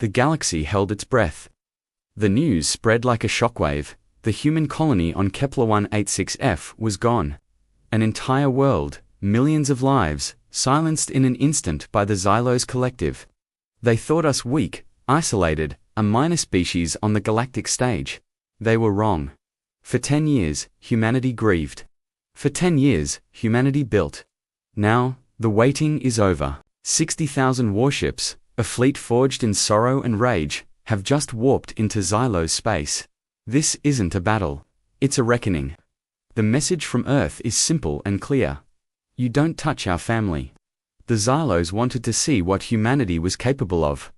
The galaxy held its breath. The news spread like a shockwave. The human colony on Kepler 186f was gone. An entire world, millions of lives, silenced in an instant by the Xylos Collective. They thought us weak, isolated, a minor species on the galactic stage. They were wrong. For 10 years, humanity grieved. For 10 years, humanity built. Now, the waiting is over. 60,000 warships, a fleet forged in sorrow and rage, have just warped into Xylos space. This isn't a battle. It's a reckoning. The message from Earth is simple and clear. You don't touch our family. The Xylos wanted to see what humanity was capable of.